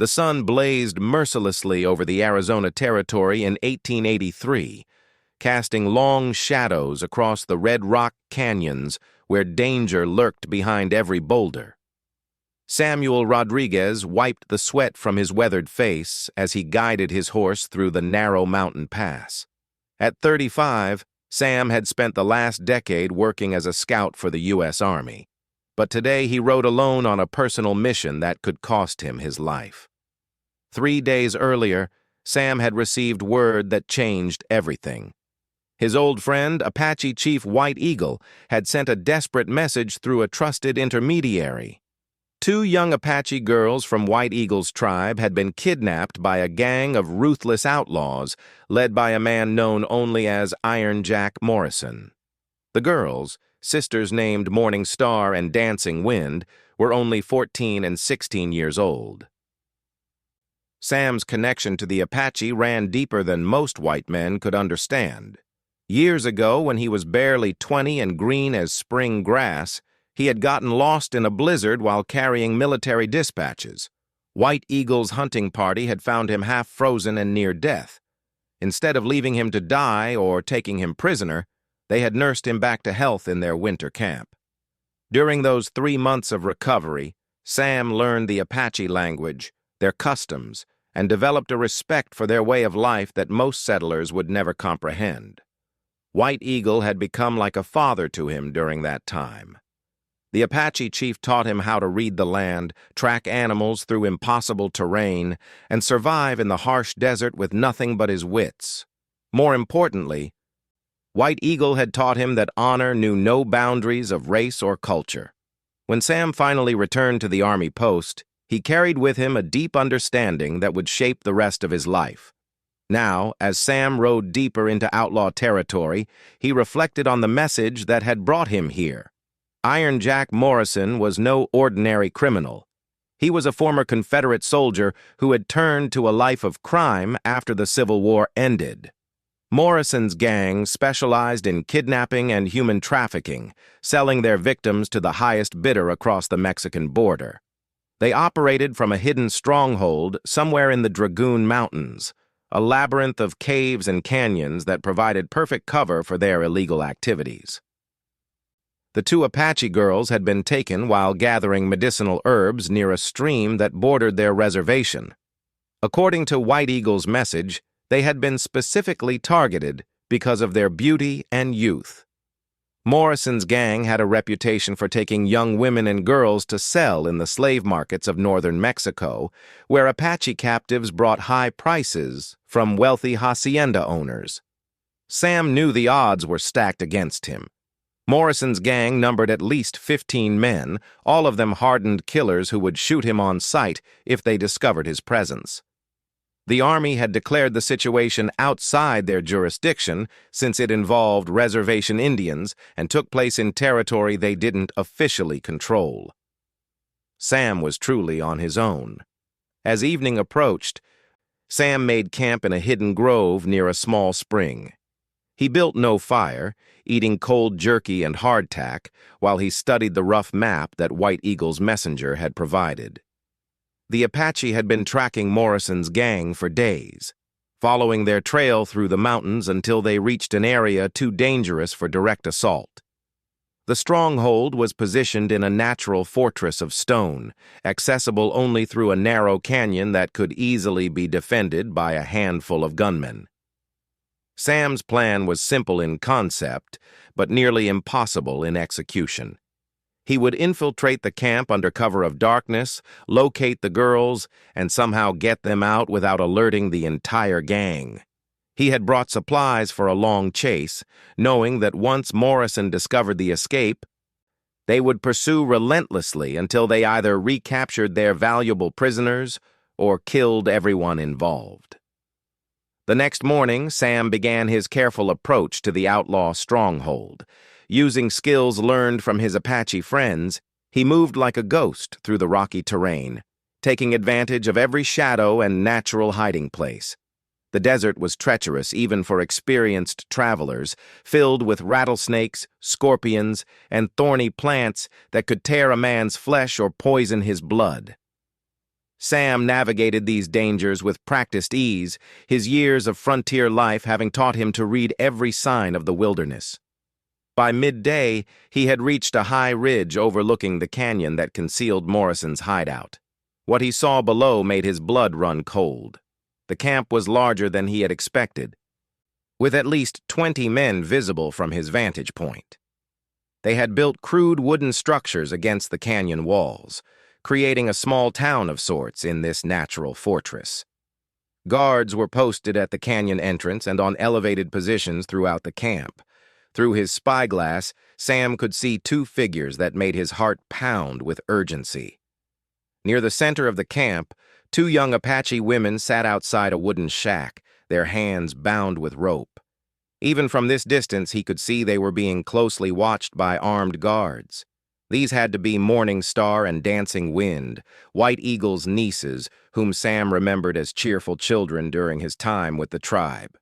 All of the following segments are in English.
The sun blazed mercilessly over the Arizona Territory in 1883, casting long shadows across the red rock canyons where danger lurked behind every boulder. Samuel Rodriguez wiped the sweat from his weathered face as he guided his horse through the narrow mountain pass. At 35, Sam had spent the last decade working as a scout for the U.S. Army, but today he rode alone on a personal mission that could cost him his life. 3 days earlier, Sam had received word that changed everything. His old friend, Apache Chief White Eagle, had sent a desperate message through a trusted intermediary. 2 young Apache girls from White Eagle's tribe had been kidnapped by a gang of ruthless outlaws led by a man known only as Iron Jack Morrison. The girls, sisters named Morning Star and Dancing Wind, were only 14 and 16 years old. Sam's connection to the Apache ran deeper than most white men could understand. Years ago, when he was barely 20 and green as spring grass, he had gotten lost in a blizzard while carrying military dispatches. White Eagle's hunting party had found him half frozen and near death. Instead of leaving him to die or taking him prisoner, they had nursed him back to health in their winter camp. During those 3 months of recovery, Sam learned the Apache language, their customs, and developed a respect for their way of life that most settlers would never comprehend. White Eagle had become like a father to him during that time. The Apache chief taught him how to read the land, track animals through impossible terrain, and survive in the harsh desert with nothing but his wits. More importantly, White Eagle had taught him that honor knew no boundaries of race or culture. When Sam finally returned to the Army post, he carried with him a deep understanding that would shape the rest of his life. Now, as Sam rode deeper into outlaw territory, he reflected on the message that had brought him here. Iron Jack Morrison was no ordinary criminal. He was a former Confederate soldier who had turned to a life of crime after the Civil War ended. Morrison's gang specialized in kidnapping and human trafficking, selling their victims to the highest bidder across the Mexican border. They operated from a hidden stronghold somewhere in the Dragoon Mountains, a labyrinth of caves and canyons that provided perfect cover for their illegal activities. The 2 Apache girls had been taken while gathering medicinal herbs near a stream that bordered their reservation. According to White Eagle's message, they had been specifically targeted because of their beauty and youth. Morrison's gang had a reputation for taking young women and girls to sell in the slave markets of northern Mexico, where Apache captives brought high prices from wealthy hacienda owners. Sam knew the odds were stacked against him. Morrison's gang numbered at least 15 men, all of them hardened killers who would shoot him on sight if they discovered his presence. The Army had declared the situation outside their jurisdiction since it involved reservation Indians and took place in territory they didn't officially control. Sam was truly on his own. As evening approached, Sam made camp in a hidden grove near a small spring. He built no fire, eating cold jerky and hardtack while he studied the rough map that White Eagle's messenger had provided. The Apache had been tracking Morrison's gang for days, following their trail through the mountains until they reached an area too dangerous for direct assault. The stronghold was positioned in a natural fortress of stone, accessible only through a narrow canyon that could easily be defended by a handful of gunmen. Sam's plan was simple in concept, but nearly impossible in execution. He would infiltrate the camp under cover of darkness, locate the girls, and somehow get them out without alerting the entire gang. He had brought supplies for a long chase, knowing that once Morrison discovered the escape, they would pursue relentlessly until they either recaptured their valuable prisoners or killed everyone involved. The next morning, Sam began his careful approach to the outlaw stronghold. Using skills learned from his Apache friends, he moved like a ghost through the rocky terrain, taking advantage of every shadow and natural hiding place. The desert was treacherous even for experienced travelers, filled with rattlesnakes, scorpions, and thorny plants that could tear a man's flesh or poison his blood. Sam navigated these dangers with practiced ease, his years of frontier life having taught him to read every sign of the wilderness. By midday, he had reached a high ridge overlooking the canyon that concealed Morrison's hideout. What he saw below made his blood run cold. The camp was larger than he had expected, with at least 20 men visible from his vantage point. They had built crude wooden structures against the canyon walls, creating a small town of sorts in this natural fortress. Guards were posted at the canyon entrance and on elevated positions throughout the camp. Through his spyglass, Sam could see two figures that made his heart pound with urgency. Near the center of the camp, two young Apache women sat outside a wooden shack, their hands bound with rope. Even from this distance, he could see they were being closely watched by armed guards. These had to be Morning Star and Dancing Wind, White Eagle's nieces, whom Sam remembered as cheerful children during his time with the tribe.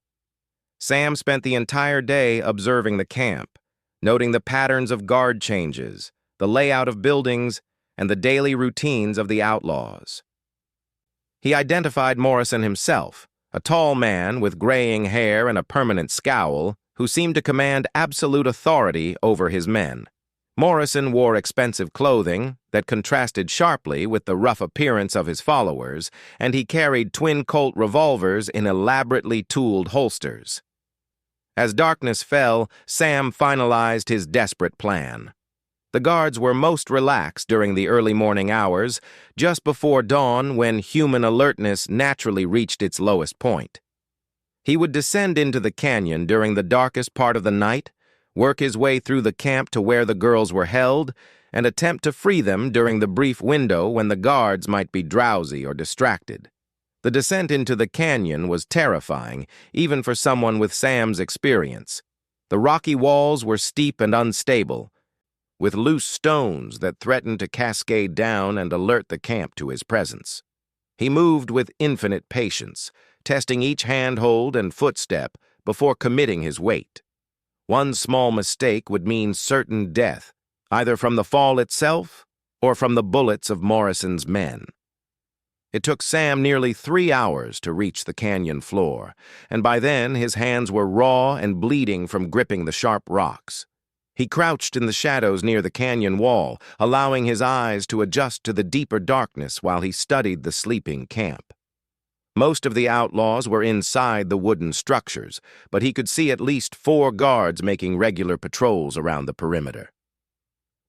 Sam spent the entire day observing the camp, noting the patterns of guard changes, the layout of buildings, and the daily routines of the outlaws. He identified Morrison himself, a tall man with graying hair and a permanent scowl, who seemed to command absolute authority over his men. Morrison wore expensive clothing that contrasted sharply with the rough appearance of his followers, and he carried twin Colt revolvers in elaborately tooled holsters. As darkness fell, Sam finalized his desperate plan. The guards were most relaxed during the early morning hours, just before dawn when human alertness naturally reached its lowest point. He would descend into the canyon during the darkest part of the night, work his way through the camp to where the girls were held, and attempt to free them during the brief window when the guards might be drowsy or distracted. The descent into the canyon was terrifying, even for someone with Sam's experience. The rocky walls were steep and unstable, with loose stones that threatened to cascade down and alert the camp to his presence. He moved with infinite patience, testing each handhold and footstep before committing his weight. One small mistake would mean certain death, either from the fall itself or from the bullets of Morrison's men. It took Sam nearly 3 hours to reach the canyon floor, and by then his hands were raw and bleeding from gripping the sharp rocks. He crouched in the shadows near the canyon wall, allowing his eyes to adjust to the deeper darkness while he studied the sleeping camp. Most of the outlaws were inside the wooden structures, but he could see at least 4 guards making regular patrols around the perimeter.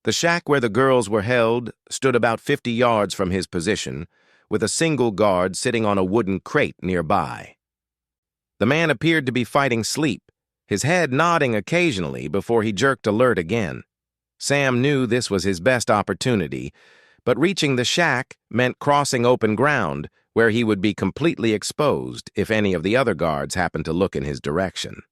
The shack where the girls were held stood about 50 yards from his position, with a single guard sitting on a wooden crate nearby. The man appeared to be fighting sleep, his head nodding occasionally before he jerked alert again. Sam knew this was his best opportunity, but reaching the shack meant crossing open ground where he would be completely exposed if any of the other guards happened to look in his direction.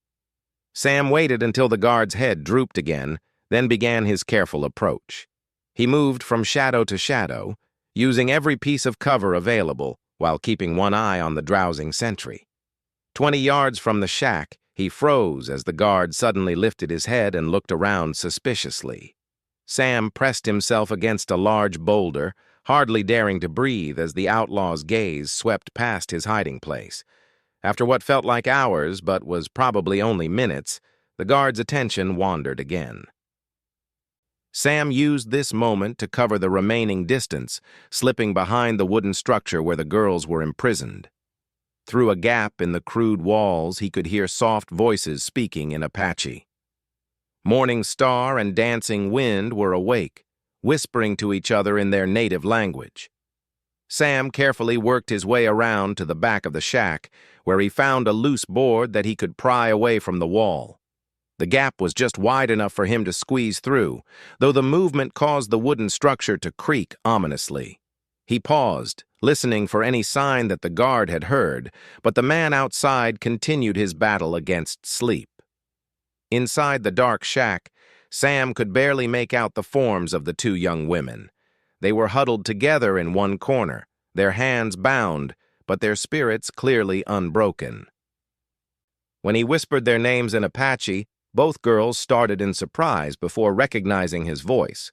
Sam waited until the guard's head drooped again, then began his careful approach. He moved from shadow to shadow, using every piece of cover available while keeping one eye on the drowsing sentry. 20 yards from the shack, he froze as the guard suddenly lifted his head and looked around suspiciously. Sam pressed himself against a large boulder, hardly daring to breathe as the outlaw's gaze swept past his hiding place. After what felt like hours, but was probably only minutes, the guard's attention wandered again. Sam used this moment to cover the remaining distance, slipping behind the wooden structure where the girls were imprisoned. Through a gap in the crude walls, he could hear soft voices speaking in Apache. Morning Star and Dancing Wind were awake, whispering to each other in their native language. Sam carefully worked his way around to the back of the shack, where he found a loose board that he could pry away from the wall. The gap was just wide enough for him to squeeze through, though the movement caused the wooden structure to creak ominously. He paused, listening for any sign that the guard had heard, but the man outside continued his battle against sleep. Inside the dark shack, Sam could barely make out the forms of the 2 young women. They were huddled together in one corner, their hands bound, but their spirits clearly unbroken. When he whispered their names in Apache, both girls started in surprise before recognizing his voice.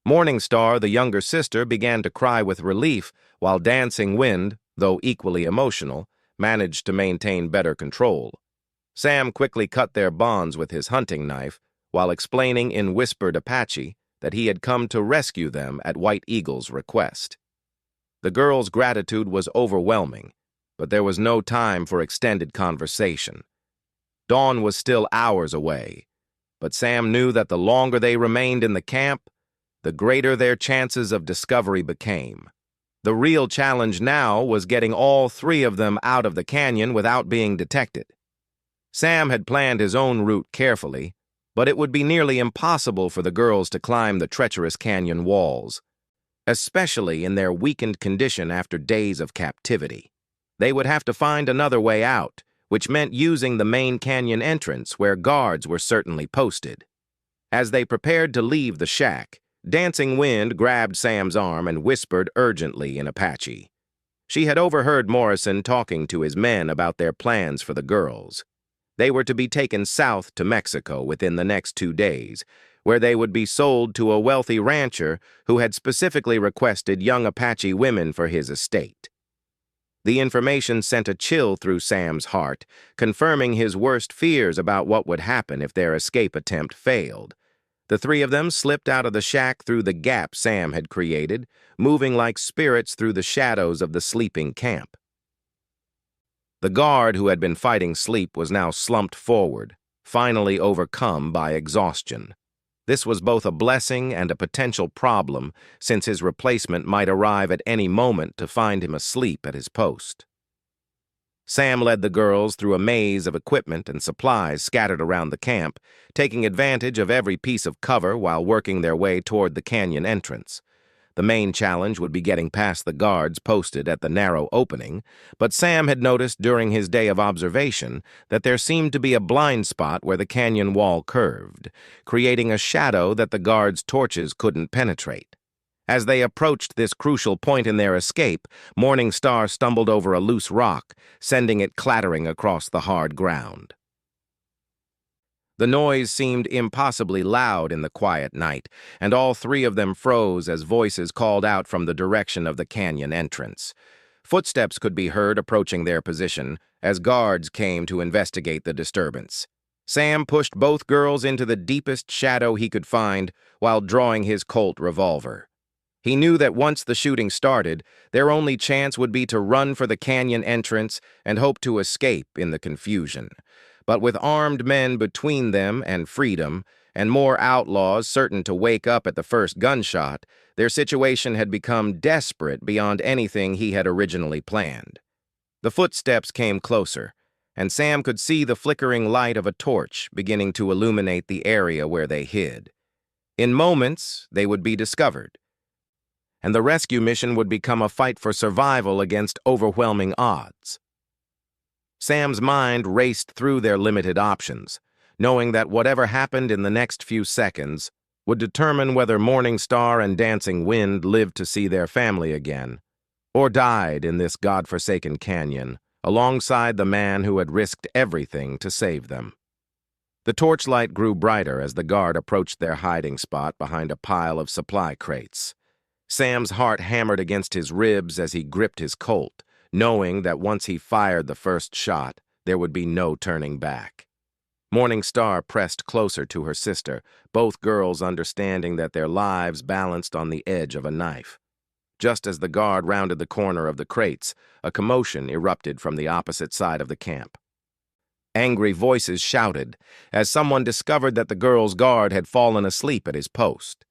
Morningstar, the younger sister, began to cry with relief, while Dancing Wind, though equally emotional, managed to maintain better control. Sam quickly cut their bonds with his hunting knife, while explaining in whispered Apache that he had come to rescue them at White Eagle's request. The girl's gratitude was overwhelming, but there was no time for extended conversation. Dawn was still hours away, but Sam knew that the longer they remained in the camp, the greater their chances of discovery became. The real challenge now was getting all three of them out of the canyon without being detected. Sam had planned his own route carefully, but it would be nearly impossible for the girls to climb the treacherous canyon walls, especially in their weakened condition after days of captivity. They would have to find another way out, which meant using the main canyon entrance where guards were certainly posted. As they prepared to leave the shack, Dancing Wind grabbed Sam's arm and whispered urgently in Apache. She had overheard Morrison talking to his men about their plans for the girls. They were to be taken south to Mexico within the next 2 days, where they would be sold to a wealthy rancher who had specifically requested young Apache women for his estate. The information sent a chill through Sam's heart, confirming his worst fears about what would happen if their escape attempt failed. The three of them slipped out of the shack through the gap Sam had created, moving like spirits through the shadows of the sleeping camp. The guard who had been fighting sleep was now slumped forward, finally overcome by exhaustion. This was both a blessing and a potential problem, since his replacement might arrive at any moment to find him asleep at his post. Sam led the girls through a maze of equipment and supplies scattered around the camp, taking advantage of every piece of cover while working their way toward the canyon entrance. The main challenge would be getting past the guards posted at the narrow opening, but Sam had noticed during his day of observation that there seemed to be a blind spot where the canyon wall curved, creating a shadow that the guards' torches couldn't penetrate. As they approached this crucial point in their escape, Morningstar stumbled over a loose rock, sending it clattering across the hard ground. The noise seemed impossibly loud in the quiet night, and all three of them froze as voices called out from the direction of the canyon entrance. Footsteps could be heard approaching their position as guards came to investigate the disturbance. Sam pushed both girls into the deepest shadow he could find while drawing his Colt revolver. He knew that once the shooting started, their only chance would be to run for the canyon entrance and hope to escape in the confusion. But with armed men between them and freedom, and more outlaws certain to wake up at the first gunshot, their situation had become desperate beyond anything he had originally planned. The footsteps came closer, and Sam could see the flickering light of a torch beginning to illuminate the area where they hid. In moments, they would be discovered, and the rescue mission would become a fight for survival against overwhelming odds. Sam's mind raced through their limited options, knowing that whatever happened in the next few seconds would determine whether Morningstar and Dancing Wind lived to see their family again, or died in this godforsaken canyon, alongside the man who had risked everything to save them. The torchlight grew brighter as the guard approached their hiding spot behind a pile of supply crates. Sam's heart hammered against his ribs as he gripped his Colt, knowing that once he fired the first shot, there would be no turning back. Morningstar pressed closer to her sister, both girls understanding that their lives balanced on the edge of a knife. Just as the guard rounded the corner of the crates, a commotion erupted from the opposite side of the camp. Angry voices shouted as someone discovered that the girl's guard had fallen asleep at his post.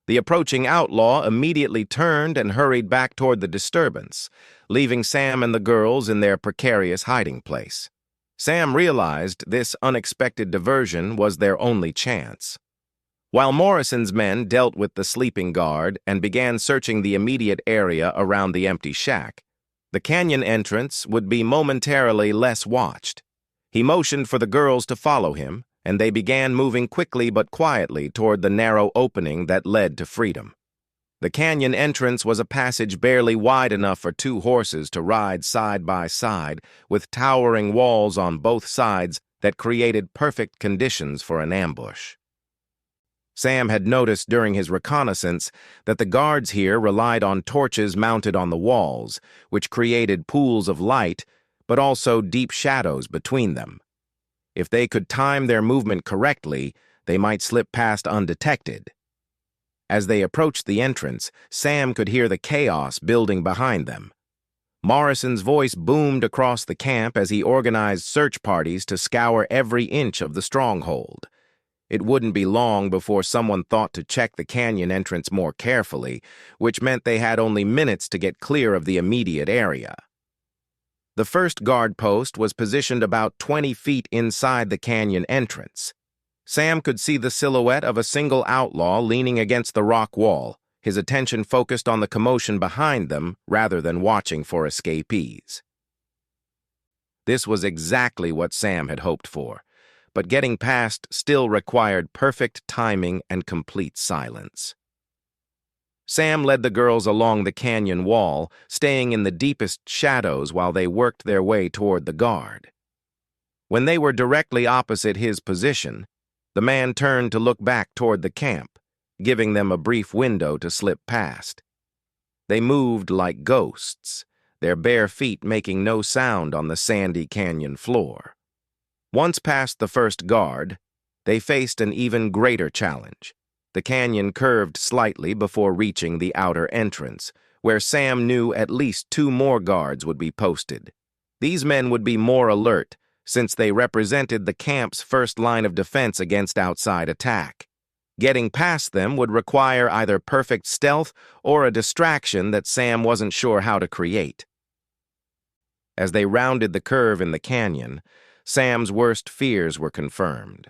The approaching outlaw immediately turned and hurried back toward the disturbance, leaving Sam and the girls in their precarious hiding place. Sam realized this unexpected diversion was their only chance. While Morrison's men dealt with the sleeping guard and began searching the immediate area around the empty shack, the canyon entrance would be momentarily less watched. He motioned for the girls to follow him, and they began moving quickly but quietly toward the narrow opening that led to freedom. The canyon entrance was a passage barely wide enough for 2 horses to ride side by side, with towering walls on both sides that created perfect conditions for an ambush. Sam had noticed during his reconnaissance that the guards here relied on torches mounted on the walls, which created pools of light, but also deep shadows between them. If they could time their movement correctly, they might slip past undetected. As they approached the entrance, Sam could hear the chaos building behind them. Morrison's voice boomed across the camp as he organized search parties to scour every inch of the stronghold. It wouldn't be long before someone thought to check the canyon entrance more carefully, which meant they had only minutes to get clear of the immediate area. The first guard post was positioned about 20 feet inside the canyon entrance. Sam could see the silhouette of a single outlaw leaning against the rock wall, his attention focused on the commotion behind them rather than watching for escapees. This was exactly what Sam had hoped for, but getting past still required perfect timing and complete silence. Sam led the girls along the canyon wall, staying in the deepest shadows while they worked their way toward the guard. When they were directly opposite his position, the man turned to look back toward the camp, giving them a brief window to slip past. They moved like ghosts, their bare feet making no sound on the sandy canyon floor. Once past the first guard, they faced an even greater challenge. The canyon curved slightly before reaching the outer entrance, where Sam knew at least 2 more guards would be posted. These men would be more alert, since they represented the camp's first line of defense against outside attack. Getting past them would require either perfect stealth or a distraction that Sam wasn't sure how to create. As they rounded the curve in the canyon, Sam's worst fears were confirmed.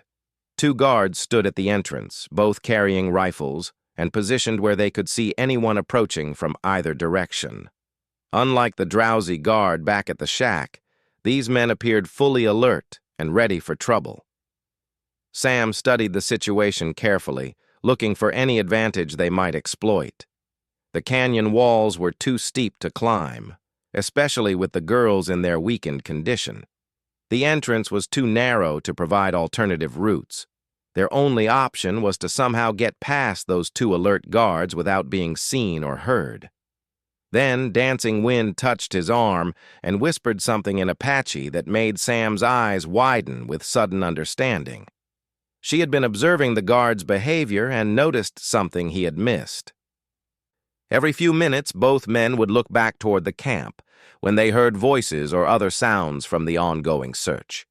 2 guards stood at the entrance, both carrying rifles, and positioned where they could see anyone approaching from either direction. Unlike the drowsy guard back at the shack, these men appeared fully alert and ready for trouble. Sam studied the situation carefully, looking for any advantage they might exploit. The canyon walls were too steep to climb, especially with the girls in their weakened condition. The entrance was too narrow to provide alternative routes. Their only option was to somehow get past those 2 alert guards without being seen or heard. Then Dancing Wind touched his arm and whispered something in Apache that made Sam's eyes widen with sudden understanding. She had been observing the guard's behavior and noticed something he had missed. Every few minutes, both men would look back toward the camp when they heard voices or other sounds from the ongoing search.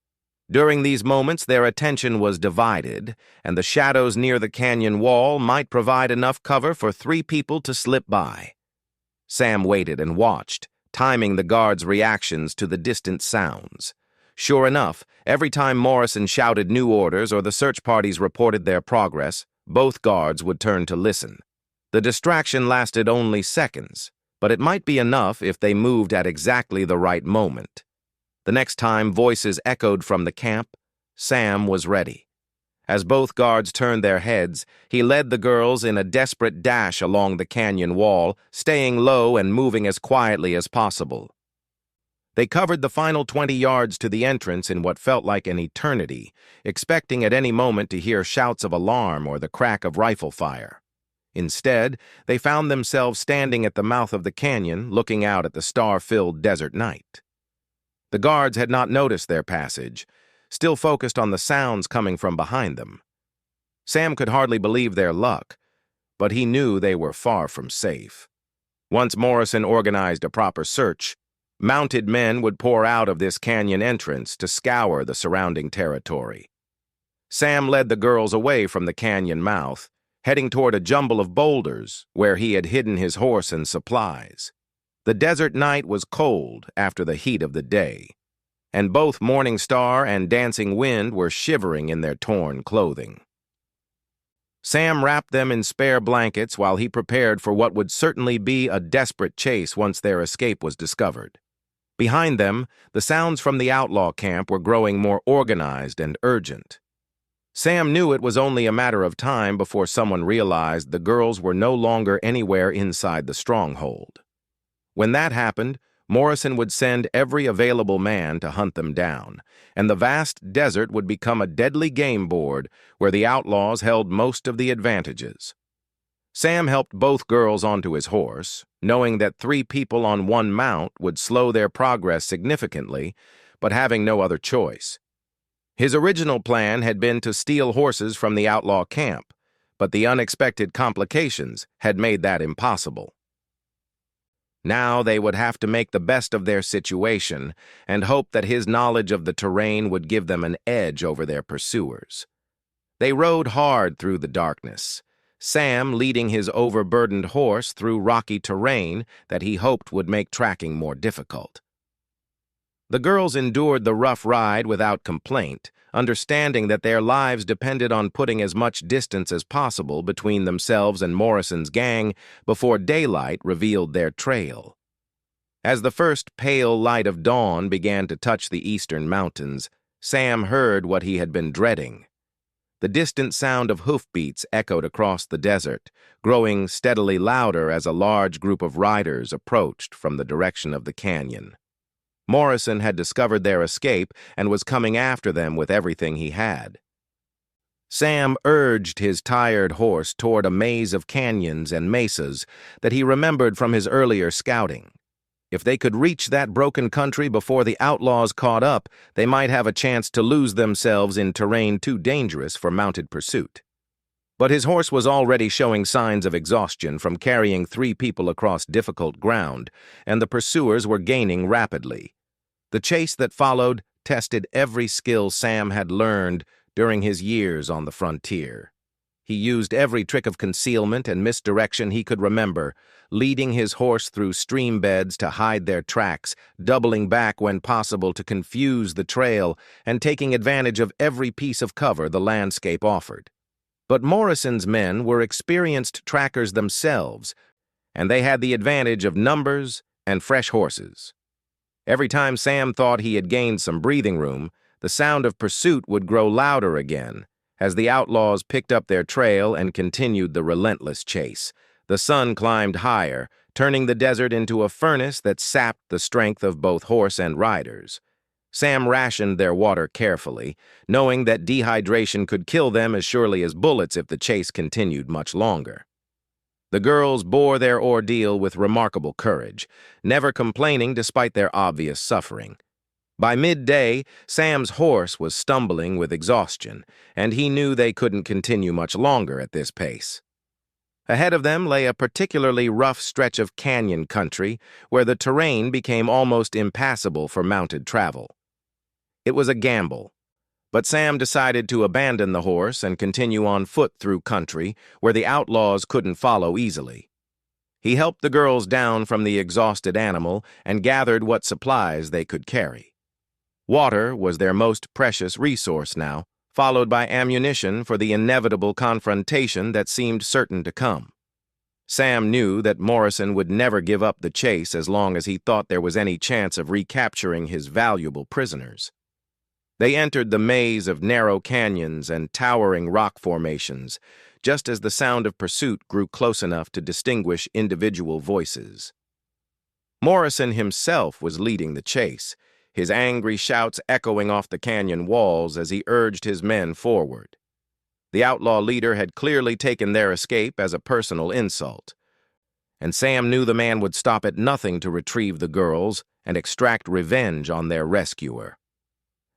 During these moments, their attention was divided, and the shadows near the canyon wall might provide enough cover for 3 people to slip by. Sam waited and watched, timing the guards' reactions to the distant sounds. Sure enough, every time Morrison shouted new orders or the search parties reported their progress, both guards would turn to listen. The distraction lasted only seconds, but it might be enough if they moved at exactly the right moment. The next time voices echoed from the camp, Sam was ready. As both guards turned their heads, he led the girls in a desperate dash along the canyon wall, staying low and moving as quietly as possible. They covered the final 20 yards to the entrance in what felt like an eternity, expecting at any moment to hear shouts of alarm or the crack of rifle fire. Instead, they found themselves standing at the mouth of the canyon, looking out at the star-filled desert night. The guards had not noticed their passage, still focused on the sounds coming from behind them. Sam could hardly believe their luck, but he knew they were far from safe. Once Morrison organized a proper search, mounted men would pour out of this canyon entrance to scour the surrounding territory. Sam led the girls away from the canyon mouth, heading toward a jumble of boulders where he had hidden his horse and supplies. The desert night was cold after the heat of the day, and both Morning Star and Dancing Wind were shivering in their torn clothing. Sam wrapped them in spare blankets while he prepared for what would certainly be a desperate chase once their escape was discovered. Behind them, the sounds from the outlaw camp were growing more organized and urgent. Sam knew it was only a matter of time before someone realized the girls were no longer anywhere inside the stronghold. When that happened, Morrison would send every available man to hunt them down, and the vast desert would become a deadly game board where the outlaws held most of the advantages. Sam helped both girls onto his horse, knowing that 3 people on one mount would slow their progress significantly, but having no other choice. His original plan had been to steal horses from the outlaw camp, but the unexpected complications had made that impossible. Now they would have to make the best of their situation and hope that his knowledge of the terrain would give them an edge over their pursuers. They rode hard through the darkness, Sam leading his overburdened horse through rocky terrain that he hoped would make tracking more difficult. The girls endured the rough ride without complaint, understanding that their lives depended on putting as much distance as possible between themselves and Morrison's gang before daylight revealed their trail. As the first pale light of dawn began to touch the eastern mountains, Sam heard what he had been dreading. The distant sound of hoofbeats echoed across the desert, growing steadily louder as a large group of riders approached from the direction of the canyon. Morrison had discovered their escape and was coming after them with everything he had. Sam urged his tired horse toward a maze of canyons and mesas that he remembered from his earlier scouting. If they could reach that broken country before the outlaws caught up, they might have a chance to lose themselves in terrain too dangerous for mounted pursuit. But his horse was already showing signs of exhaustion from carrying 3 people across difficult ground, and the pursuers were gaining rapidly. The chase that followed tested every skill Sam had learned during his years on the frontier. He used every trick of concealment and misdirection he could remember, leading his horse through stream beds to hide their tracks, doubling back when possible to confuse the trail, and taking advantage of every piece of cover the landscape offered. But Morrison's men were experienced trackers themselves, and they had the advantage of numbers and fresh horses. Every time Sam thought he had gained some breathing room, the sound of pursuit would grow louder again, as the outlaws picked up their trail and continued the relentless chase. The sun climbed higher, turning the desert into a furnace that sapped the strength of both horse and riders. Sam rationed their water carefully, knowing that dehydration could kill them as surely as bullets if the chase continued much longer. The girls bore their ordeal with remarkable courage, never complaining despite their obvious suffering. By midday, Sam's horse was stumbling with exhaustion, and he knew they couldn't continue much longer at this pace. Ahead of them lay a particularly rough stretch of canyon country where the terrain became almost impassable for mounted travel. It was a gamble, but Sam decided to abandon the horse and continue on foot through country where the outlaws couldn't follow easily. He helped the girls down from the exhausted animal and gathered what supplies they could carry. Water was their most precious resource now, followed by ammunition for the inevitable confrontation that seemed certain to come. Sam knew that Morrison would never give up the chase as long as he thought there was any chance of recapturing his valuable prisoners. They entered the maze of narrow canyons and towering rock formations, just as the sound of pursuit grew close enough to distinguish individual voices. Morrison himself was leading the chase, his angry shouts echoing off the canyon walls as he urged his men forward. The outlaw leader had clearly taken their escape as a personal insult, and Sam knew the man would stop at nothing to retrieve the girls and extract revenge on their rescuer.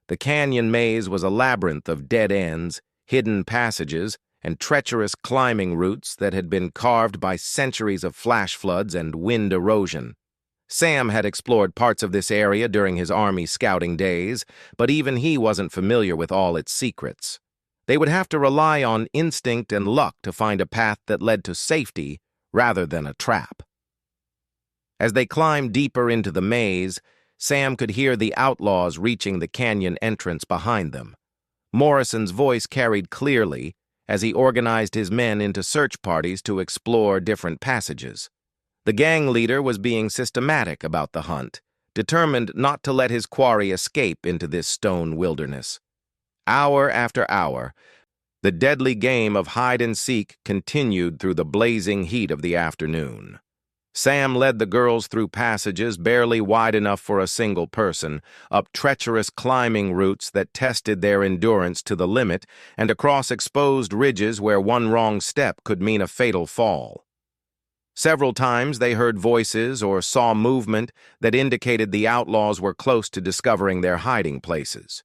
The canyon maze was a labyrinth of dead ends, hidden passages, and treacherous climbing routes that had been carved by centuries of flash floods and wind erosion. Sam had explored parts of this area during his army scouting days, but even he wasn't familiar with all its secrets. They would have to rely on instinct and luck to find a path that led to safety rather than a trap. As they climbed deeper into the maze, Sam could hear the outlaws reaching the canyon entrance behind them. Morrison's voice carried clearly as he organized his men into search parties to explore different passages. The gang leader was being systematic about the hunt, determined not to let his quarry escape into this stone wilderness. Hour after hour, the deadly game of hide-and-seek continued through the blazing heat of the afternoon. Sam led the girls through passages barely wide enough for a single person, up treacherous climbing routes that tested their endurance to the limit, and across exposed ridges where one wrong step could mean a fatal fall. Several times they heard voices or saw movement that indicated the outlaws were close to discovering their hiding places.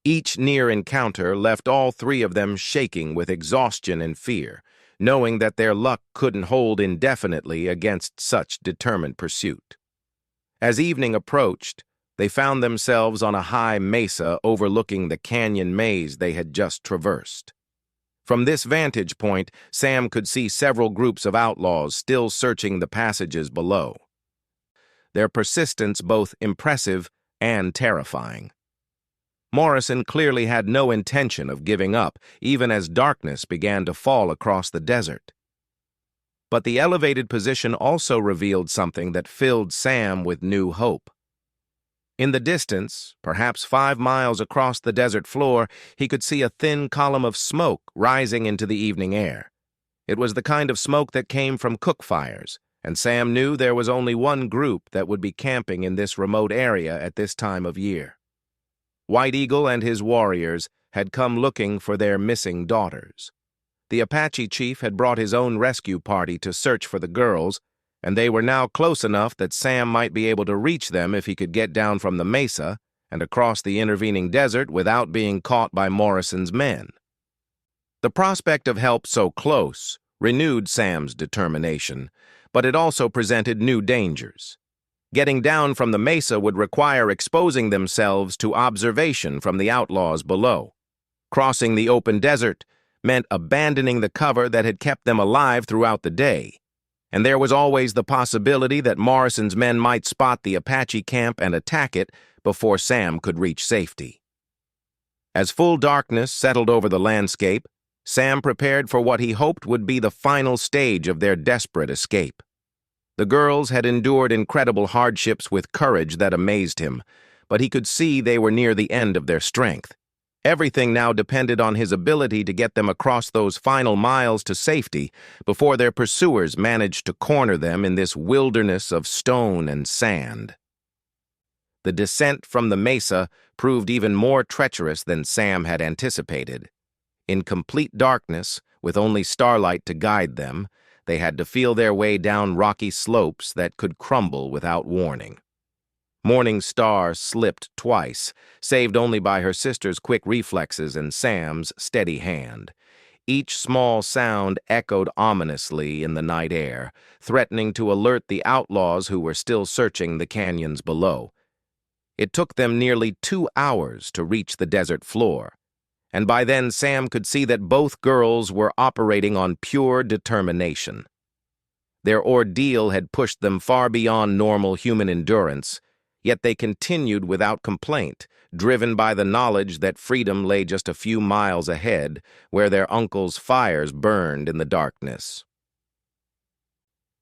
Each near encounter left all three of them shaking with exhaustion and fear, knowing that their luck couldn't hold indefinitely against such determined pursuit. As evening approached, they found themselves on a high mesa overlooking the canyon maze they had just traversed. From this vantage point, Sam could see several groups of outlaws still searching the passages below. Their persistence both impressive and terrifying. Morrison clearly had no intention of giving up, even as darkness began to fall across the desert. But the elevated position also revealed something that filled Sam with new hope. In the distance, perhaps 5 miles across the desert floor, he could see a thin column of smoke rising into the evening air. It was the kind of smoke that came from cook fires, and Sam knew there was only one group that would be camping in this remote area at this time of year. White Eagle and his warriors had come looking for their missing daughters. The Apache chief had brought his own rescue party to search for the girls, and they were now close enough that Sam might be able to reach them if he could get down from the mesa and across the intervening desert without being caught by Morrison's men. The prospect of help so close renewed Sam's determination, but it also presented new dangers. Getting down from the mesa would require exposing themselves to observation from the outlaws below. Crossing the open desert meant abandoning the cover that had kept them alive throughout the day, and there was always the possibility that Morrison's men might spot the Apache camp and attack it before Sam could reach safety. As full darkness settled over the landscape, Sam prepared for what he hoped would be the final stage of their desperate escape. The girls had endured incredible hardships with courage that amazed him, but he could see they were near the end of their strength. Everything now depended on his ability to get them across those final miles to safety before their pursuers managed to corner them in this wilderness of stone and sand. The descent from the mesa proved even more treacherous than Sam had anticipated. In complete darkness, with only starlight to guide them, they had to feel their way down rocky slopes that could crumble without warning. Morning Star slipped twice, saved only by her sister's quick reflexes and Sam's steady hand. Each small sound echoed ominously in the night air, threatening to alert the outlaws who were still searching the canyons below. It took them nearly 2 hours to reach the desert floor, and by then Sam could see that both girls were operating on pure determination. Their ordeal had pushed them far beyond normal human endurance, yet they continued without complaint, driven by the knowledge that freedom lay just a few miles ahead, where their uncle's fires burned in the darkness.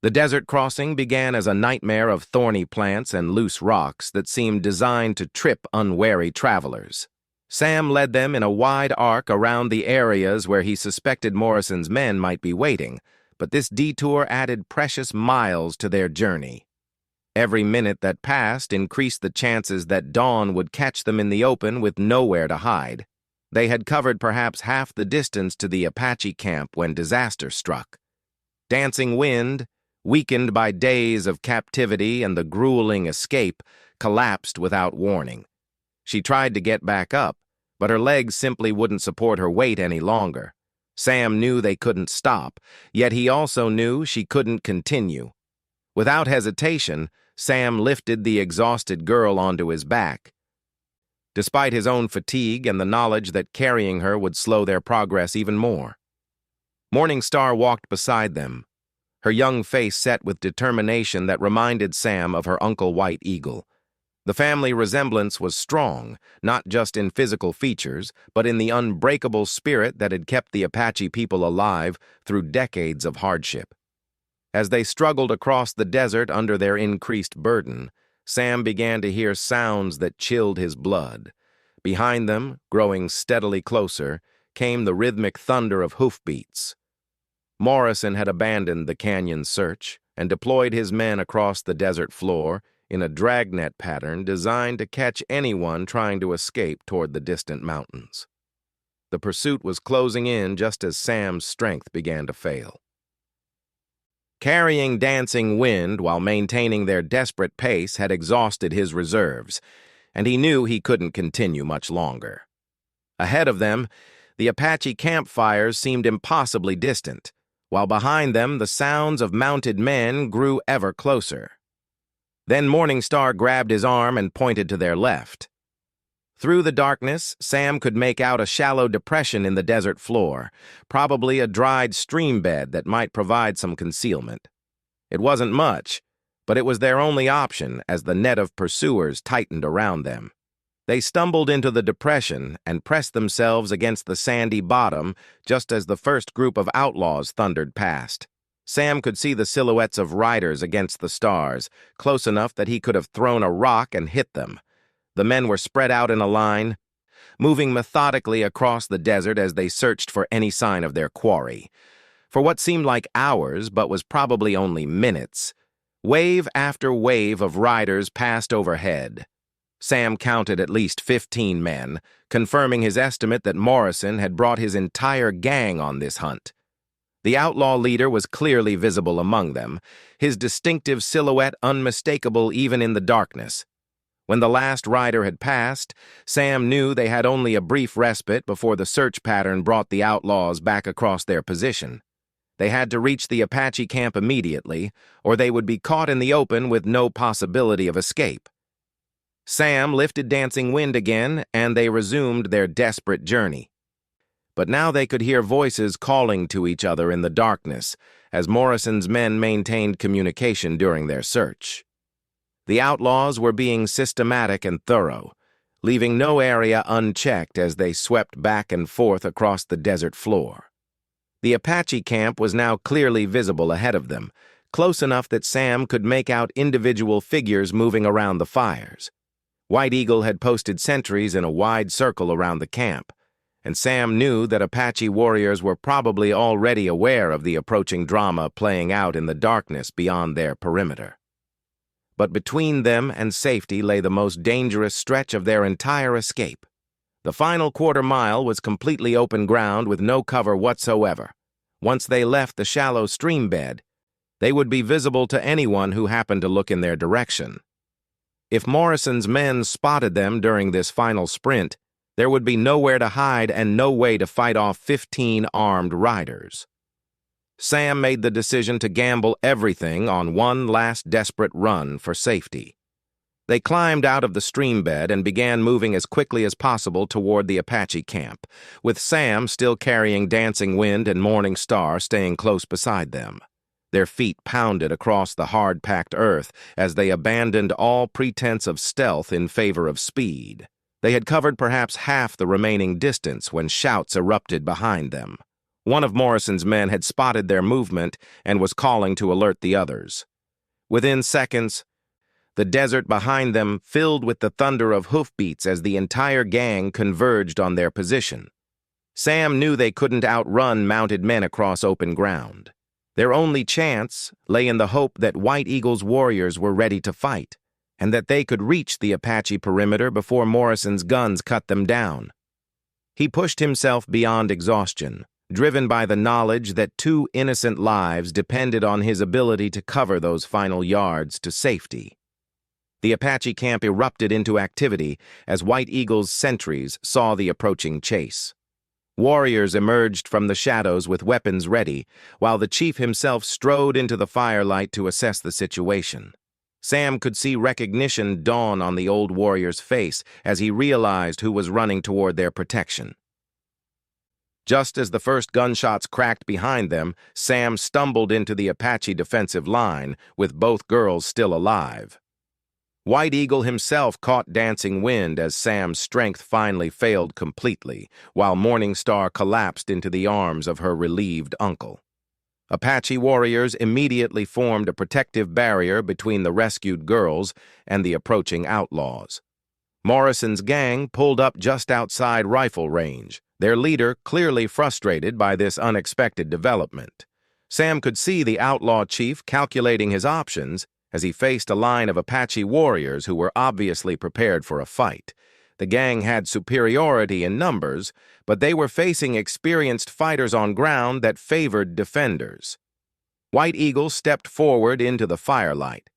The desert crossing began as a nightmare of thorny plants and loose rocks that seemed designed to trip unwary travelers. Sam led them in a wide arc around the areas where he suspected Morrison's men might be waiting, but this detour added precious miles to their journey. Every minute that passed increased the chances that dawn would catch them in the open with nowhere to hide. They had covered perhaps half the distance to the Apache camp when disaster struck. Dancing Wind, weakened by days of captivity and the grueling escape, collapsed without warning. She tried to get back up, but her legs simply wouldn't support her weight any longer. Sam knew they couldn't stop, yet he also knew she couldn't continue. Without hesitation, Sam lifted the exhausted girl onto his back. Despite his own fatigue and the knowledge that carrying her would slow their progress even more. Morning Star walked beside them, her young face set with determination that reminded Sam of her Uncle White Eagle. The family resemblance was strong, not just in physical features, but in the unbreakable spirit that had kept the Apache people alive through decades of hardship. As they struggled across the desert under their increased burden, Sam began to hear sounds that chilled his blood. Behind them, growing steadily closer, came the rhythmic thunder of hoofbeats. Morrison had abandoned the canyon search, and deployed his men across the desert floor in a dragnet pattern designed to catch anyone trying to escape toward the distant mountains. The pursuit was closing in just as Sam's strength began to fail. Carrying Dancing Wind while maintaining their desperate pace had exhausted his reserves, and he knew he couldn't continue much longer. Ahead of them, the Apache campfires seemed impossibly distant, while behind them the sounds of mounted men grew ever closer. Then Morningstar grabbed his arm and pointed to their left. Through the darkness, Sam could make out a shallow depression in the desert floor, probably a dried stream bed that might provide some concealment. It wasn't much, but it was their only option as the net of pursuers tightened around them. They stumbled into the depression and pressed themselves against the sandy bottom just as the first group of outlaws thundered past. Sam could see the silhouettes of riders against the stars, close enough that he could have thrown a rock and hit them. The men were spread out in a line, moving methodically across the desert as they searched for any sign of their quarry. For what seemed like hours, but was probably only minutes, wave after wave of riders passed overhead. Sam counted at least 15 men, confirming his estimate that Morrison had brought his entire gang on this hunt. The outlaw leader was clearly visible among them, his distinctive silhouette unmistakable even in the darkness. When the last rider had passed, Sam knew they had only a brief respite before the search pattern brought the outlaws back across their position. They had to reach the Apache camp immediately, or they would be caught in the open with no possibility of escape. Sam lifted Dancing Wind again, and they resumed their desperate journey. But now they could hear voices calling to each other in the darkness as Morrison's men maintained communication during their search. The outlaws were being systematic and thorough, leaving no area unchecked as they swept back and forth across the desert floor. The Apache camp was now clearly visible ahead of them, close enough that Sam could make out individual figures moving around the fires. White Eagle had posted sentries in a wide circle around the camp, and Sam knew that Apache warriors were probably already aware of the approaching drama playing out in the darkness beyond their perimeter. But between them and safety lay the most dangerous stretch of their entire escape. The final quarter-mile was completely open ground with no cover whatsoever. Once they left the shallow stream bed, they would be visible to anyone who happened to look in their direction. If Morrison's men spotted them during this final sprint, there would be nowhere to hide and no way to fight off 15 armed riders. Sam made the decision to gamble everything on one last desperate run for safety. They climbed out of the stream bed and began moving as quickly as possible toward the Apache camp, with Sam still carrying Dancing Wind and Morningstar staying close beside them. Their feet pounded across the hard-packed earth as they abandoned all pretense of stealth in favor of speed. They had covered perhaps half the remaining distance when shouts erupted behind them. One of Morrison's men had spotted their movement and was calling to alert the others. Within seconds, the desert behind them filled with the thunder of hoofbeats as the entire gang converged on their position. Sam knew they couldn't outrun mounted men across open ground. Their only chance lay in the hope that White Eagle's warriors were ready to fight, and that they could reach the Apache perimeter before Morrison's guns cut them down. He pushed himself beyond exhaustion, driven by the knowledge that 2 innocent lives depended on his ability to cover those final yards to safety. The Apache camp erupted into activity as White Eagle's sentries saw the approaching chase. Warriors emerged from the shadows with weapons ready, while the chief himself strode into the firelight to assess the situation. Sam could see recognition dawn on the old warrior's face as he realized who was running toward their protection. Just as the first gunshots cracked behind them, Sam stumbled into the Apache defensive line, with both girls still alive. White Eagle himself caught Dancing Wind as Sam's strength finally failed completely, while Morningstar collapsed into the arms of her relieved uncle. Apache warriors immediately formed a protective barrier between the rescued girls and the approaching outlaws. Morrison's gang pulled up just outside rifle range, their leader clearly frustrated by this unexpected development. Sam could see the outlaw chief calculating his options as he faced a line of Apache warriors who were obviously prepared for a fight. The gang had superiority in numbers, but they were facing experienced fighters on ground that favored defenders. White Eagle stepped forward into the firelight,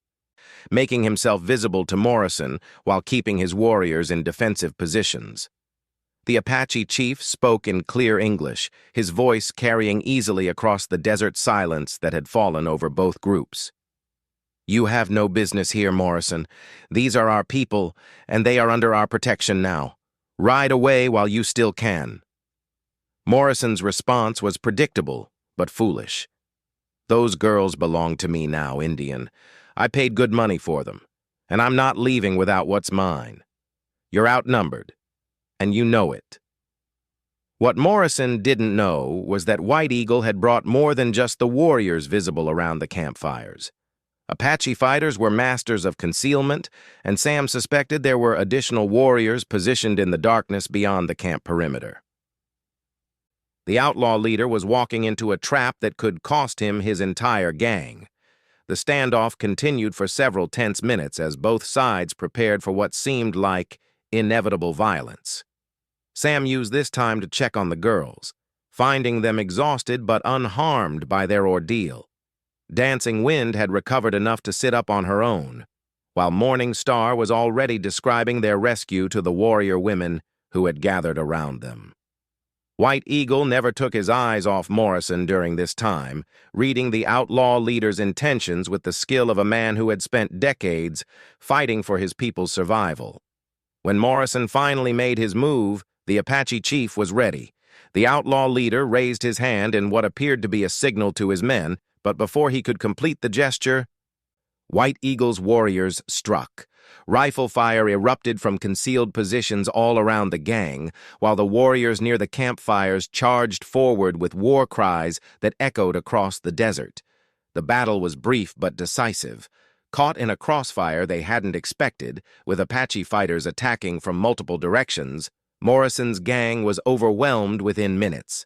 making himself visible to Morrison while keeping his warriors in defensive positions. The Apache chief spoke in clear English, his voice carrying easily across the desert silence that had fallen over both groups. "You have no business here, Morrison. These are our people, and they are under our protection now. Ride away while you still can." Morrison's response was predictable, but foolish. "Those girls belong to me now, Indian. I paid good money for them, and I'm not leaving without what's mine. You're outnumbered, and you know it." What Morrison didn't know was that White Eagle had brought more than just the warriors visible around the campfires. Apache fighters were masters of concealment, and Sam suspected there were additional warriors positioned in the darkness beyond the camp perimeter. The outlaw leader was walking into a trap that could cost him his entire gang. The standoff continued for several tense minutes as both sides prepared for what seemed like inevitable violence. Sam used this time to check on the girls, finding them exhausted but unharmed by their ordeal. Dancing Wind had recovered enough to sit up on her own, while Morning Star was already describing their rescue to the warrior women who had gathered around them. White Eagle never took his eyes off Morrison during this time, reading the outlaw leader's intentions with the skill of a man who had spent decades fighting for his people's survival. When Morrison finally made his move, the Apache chief was ready. The outlaw leader raised his hand in what appeared to be a signal to his men, but before he could complete the gesture, White Eagle's warriors struck. Rifle fire erupted from concealed positions all around the gang, while the warriors near the campfires charged forward with war cries that echoed across the desert. The battle was brief but decisive. Caught in a crossfire they hadn't expected, with Apache fighters attacking from multiple directions, Morrison's gang was overwhelmed within minutes.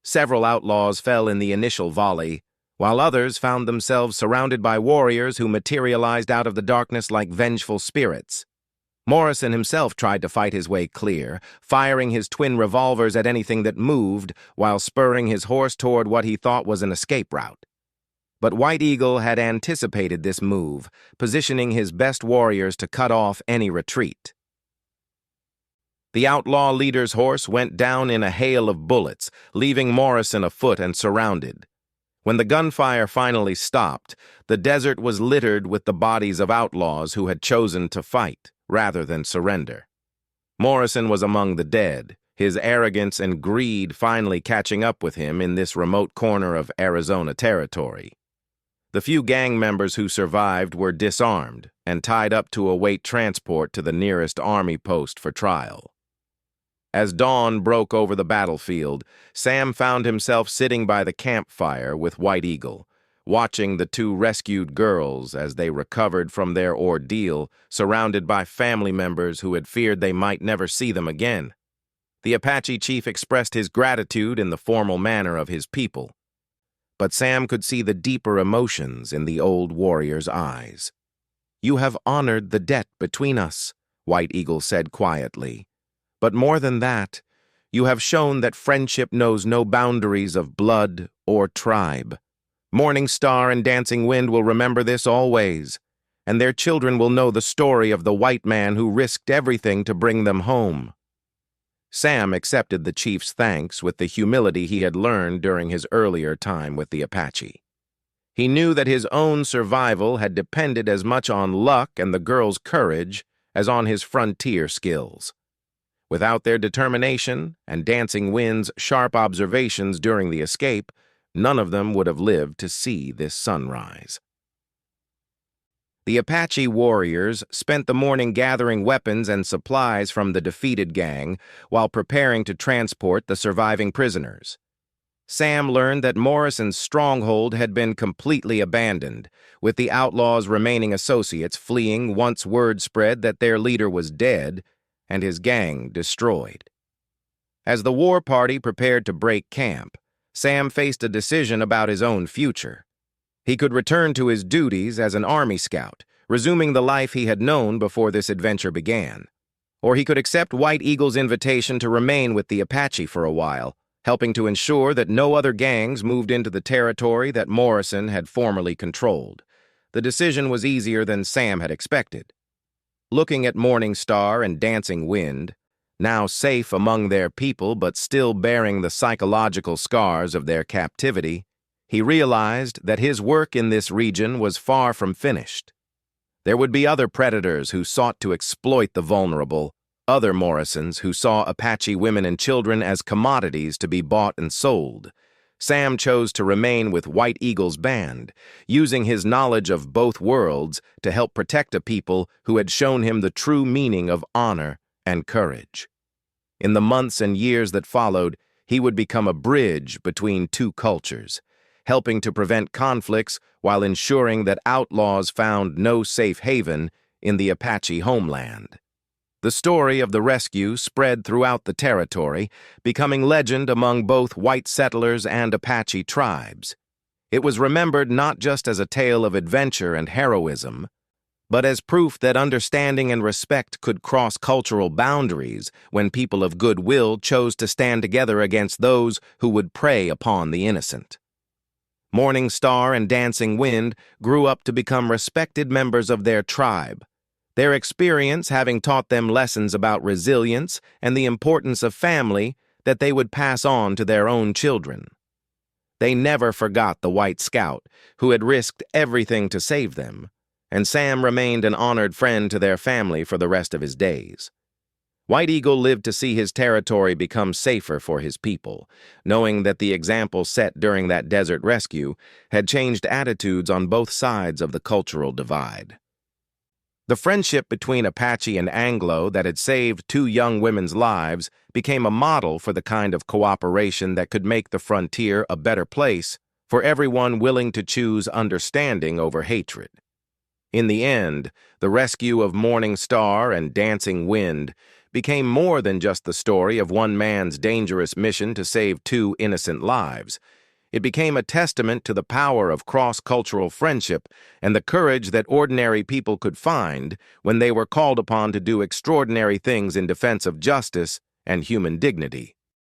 Several outlaws fell in the initial volley, while others found themselves surrounded by warriors who materialized out of the darkness like vengeful spirits. Morrison himself tried to fight his way clear, firing his twin revolvers at anything that moved while spurring his horse toward what he thought was an escape route. But White Eagle had anticipated this move, positioning his best warriors to cut off any retreat. The outlaw leader's horse went down in a hail of bullets, leaving Morrison afoot and surrounded. When the gunfire finally stopped, the desert was littered with the bodies of outlaws who had chosen to fight rather than surrender. Morrison was among the dead, his arrogance and greed finally catching up with him in this remote corner of Arizona territory. The few gang members who survived were disarmed and tied up to await transport to the nearest army post for trial. As dawn broke over the battlefield, Sam found himself sitting by the campfire with White Eagle, watching the two rescued girls as they recovered from their ordeal, surrounded by family members who had feared they might never see them again. The Apache chief expressed his gratitude in the formal manner of his people, but Sam could see the deeper emotions in the old warrior's eyes. "You have honored the debt between us," White Eagle said quietly. "But more than that, you have shown that friendship knows no boundaries of blood or tribe. Morning Star and Dancing Wind will remember this always, and their children will know the story of the white man who risked everything to bring them home." Sam accepted the chief's thanks with the humility he had learned during his earlier time with the Apache. He knew that his own survival had depended as much on luck and the girls' courage as on his frontier skills. Without their determination and Dancing Wind's sharp observations during the escape, none of them would have lived to see this sunrise. The Apache warriors spent the morning gathering weapons and supplies from the defeated gang while preparing to transport the surviving prisoners. Sam learned that Morrison's stronghold had been completely abandoned, with the outlaws' remaining associates fleeing once word spread that their leader was dead and his gang destroyed. As the war party prepared to break camp, Sam faced a decision about his own future. He could return to his duties as an Army scout, resuming the life he had known before this adventure began. Or he could accept White Eagle's invitation to remain with the Apache for a while, helping to ensure that no other gangs moved into the territory that Morrison had formerly controlled. The decision was easier than Sam had expected. Looking at Morning Star and Dancing Wind, now safe among their people but still bearing the psychological scars of their captivity, he realized that his work in this region was far from finished. There would be other predators who sought to exploit the vulnerable, other Morrisons who saw Apache women and children as commodities to be bought and sold. Sam chose to remain with White Eagle's band, using his knowledge of both worlds to help protect a people who had shown him the true meaning of honor and courage. In the months and years that followed, he would become a bridge between two cultures, helping to prevent conflicts while ensuring that outlaws found no safe haven in the Apache homeland. The story of the rescue spread throughout the territory, becoming legend among both white settlers and Apache tribes. It was remembered not just as a tale of adventure and heroism, but as proof that understanding and respect could cross cultural boundaries when people of goodwill chose to stand together against those who would prey upon the innocent. Morning Star and Dancing Wind grew up to become respected members of their tribe, their experience having taught them lessons about resilience and the importance of family that they would pass on to their own children. They never forgot the White Scout, who had risked everything to save them, and Sam remained an honored friend to their family for the rest of his days. White Eagle lived to see his territory become safer for his people, knowing that the example set during that desert rescue had changed attitudes on both sides of the cultural divide. The friendship between Apache and Anglo that had saved two young women's lives became a model for the kind of cooperation that could make the frontier a better place for everyone willing to choose understanding over hatred. In the end, the rescue of Morning Star and Dancing Wind became more than just the story of one man's dangerous mission to save two innocent lives. It became a testament to the power of cross-cultural friendship and the courage that ordinary people could find when they were called upon to do extraordinary things in defense of justice and human dignity.